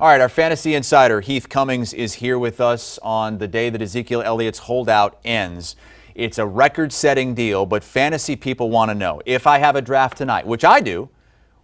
All right, our fantasy insider, Heath Cummings, is here with us on the day that Ezekiel Elliott's holdout ends. It's a record-setting deal, but fantasy people want to know, if I have a draft tonight, which I do,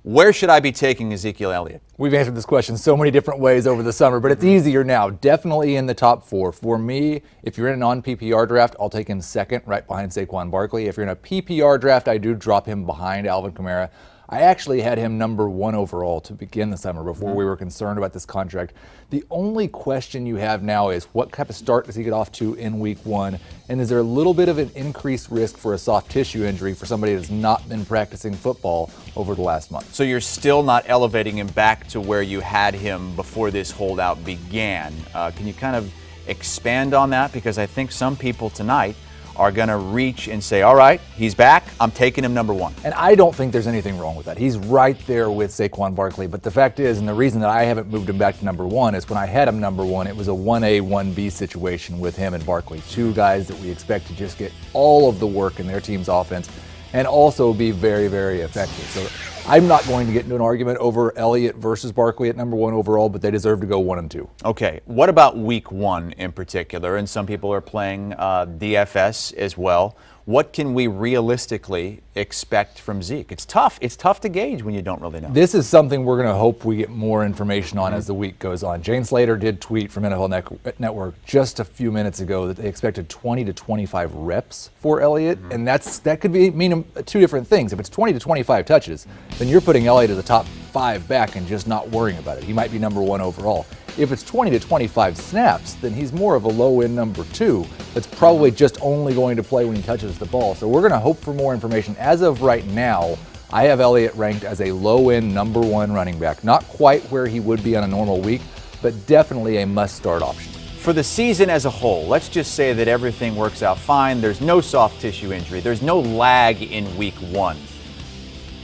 where should I be taking Ezekiel Elliott? We've answered this question so many different ways over the summer, but it's easier now. Definitely in the top 4. For me, if you're in a non-PPR draft, I'll take him second, right behind Saquon Barkley. If you're in a PPR draft, I do drop him behind Alvin Kamara. I actually had him number 1 overall to begin the summer before we were concerned about this contract. The only question you have now is what type of start does he get off to in week 1? And is there a little bit of an increased risk for a soft tissue injury for somebody that's not been practicing football over the last month? So you're still not elevating him back to where you had him before this holdout began. Can you kind of expand on that? Because I think some people tonight are going to reach and say, all right, he's back, I'm taking him number 1. And I don't think there's anything wrong with that. He's right there with Saquon Barkley. But the fact is, and the reason that I haven't moved him back to number 1 is when I had him number 1, it was a 1A, 1B situation with him and Barkley. 2 guys that we expect to just get all of the work in their team's offense and also be very, very effective. So I'm not going to get into an argument over Elliott versus Barkley at number 1 overall, but they deserve to go 1 and 2. Okay, what about week 1 in particular? And some people are playing DFS as well. What can we realistically expect from Zeke? It's tough. It's tough to gauge when you don't really know. This is something we're going to hope we get more information on as the week goes on. Jane Slater did tweet from NFL Network just a few minutes ago that they expected 20 to 25 reps for Elliott, and that could mean 2 different things. If it's 20 to 25 touches, then you're putting Elliott at the top 5 back and just not worrying about it. He might be number 1 overall. If it's 20 to 25 snaps, then he's more of a low-end number 2 that's probably just only going to play when he touches the ball. So we're going to hope for more information. As of right now, I have Elliott ranked as a low-end number 1 running back. Not quite where he would be on a normal week, but definitely a must-start option. For the season as a whole, let's just say that everything works out fine. There's no soft tissue injury. There's no lag in week 1.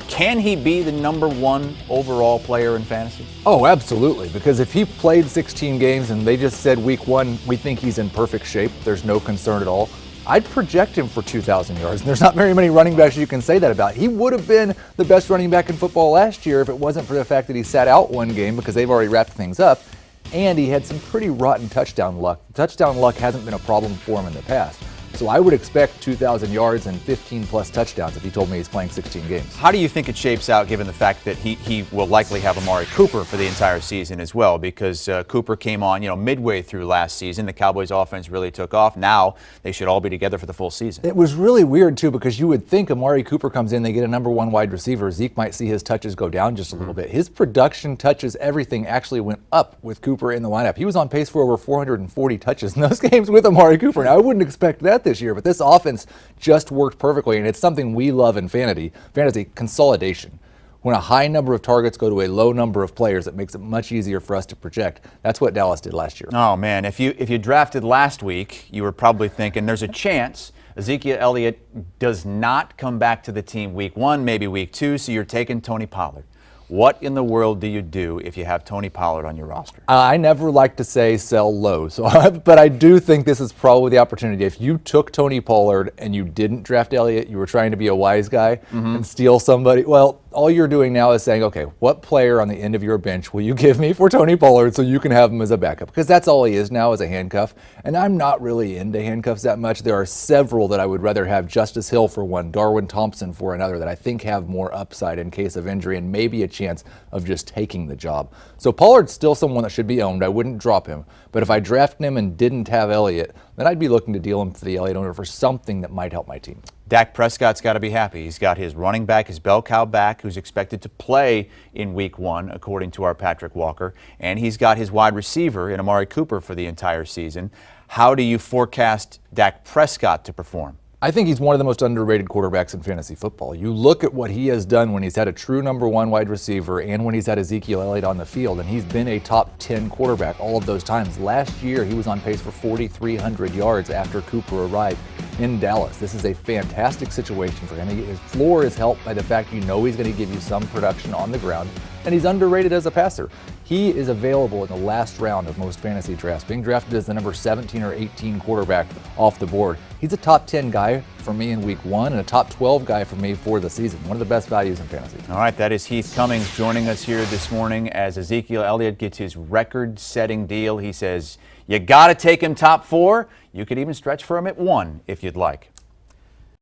Can he be the number 1 overall player in fantasy? Oh, absolutely. Because if he played 16 games and they just said week 1, we think he's in perfect shape, there's no concern at all, I'd project him for 2,000 yards. And there's not very many running backs you can say that about. He would have been the best running back in football last year if it wasn't for the fact that he sat out 1 game because they've already wrapped things up. And he had some pretty rotten touchdown luck. Touchdown luck hasn't been a problem for him in the past. So I would expect 2,000 yards and 15-plus touchdowns if he told me he's playing 16 games. How do you think it shapes out given the fact that he will likely have Amari Cooper for the entire season as well? Because Cooper came on, midway through last season. The Cowboys' offense really took off. Now they should all be together for the full season. It was really weird, too, because you would think Amari Cooper comes in, they get a number 1 wide receiver. Zeke might see his touches go down just a little bit. His production, touches, everything actually went up with Cooper in the lineup. He was on pace for over 440 touches in those games with Amari Cooper. Now, I wouldn't expect that this year, but this offense just worked perfectly, and it's something we love in fantasy consolidation. When a high number of targets go to a low number of players, it makes it much easier for us to project. That's what Dallas did last year. Oh, man, if you drafted last week, you were probably thinking there's a chance Ezekiel Elliott does not come back to the team week 1, maybe week 2, so you're taking Tony Pollard. What in the world do you do if you have Tony Pollard on your roster? I never like to say sell low, but I do think this is probably the opportunity. If you took Tony Pollard and you didn't draft Elliott, you were trying to be a wise guy and steal somebody. Well, all you're doing now is saying, okay, what player on the end of your bench will you give me for Tony Pollard so you can have him as a backup? Because that's all he is now, as a handcuff. And I'm not really into handcuffs that much. There are several that I would rather have Justice Hill for one, Darwin Thompson for another, that I think have more upside in case of injury and maybe a chance of just taking the job. So Pollard's still someone that should be owned. I wouldn't drop him. But if I drafted him and didn't have Elliott, then I'd be looking to deal him for the Elliott owner for something that might help my team. Dak Prescott's got to be happy. He's got his running back, his bell cow back, who's expected to play in week 1, according to our Patrick Walker. And he's got his wide receiver in Amari Cooper for the entire season. How do you forecast Dak Prescott to perform? I think he's one of the most underrated quarterbacks in fantasy football. You look at what he has done when he's had a true number 1 wide receiver and when he's had Ezekiel Elliott on the field, and he's been a top 10 quarterback all of those times. Last year, he was on pace for 4,300 yards after Cooper arrived in Dallas. This is a fantastic situation for him. His floor is helped by the fact he's going to give you some production on the ground. and he's underrated as a passer. He is available in the last round of most fantasy drafts, being drafted as the number 17 or 18 quarterback off the board. He's a top 10 guy for me in week 1 and a top 12 guy for me for the season. One of the best values in fantasy. All right, that is Heath Cummings joining us here this morning as Ezekiel Elliott gets his record-setting deal. He says, you got to take him top 4. You could even stretch for him at 1 if you'd like.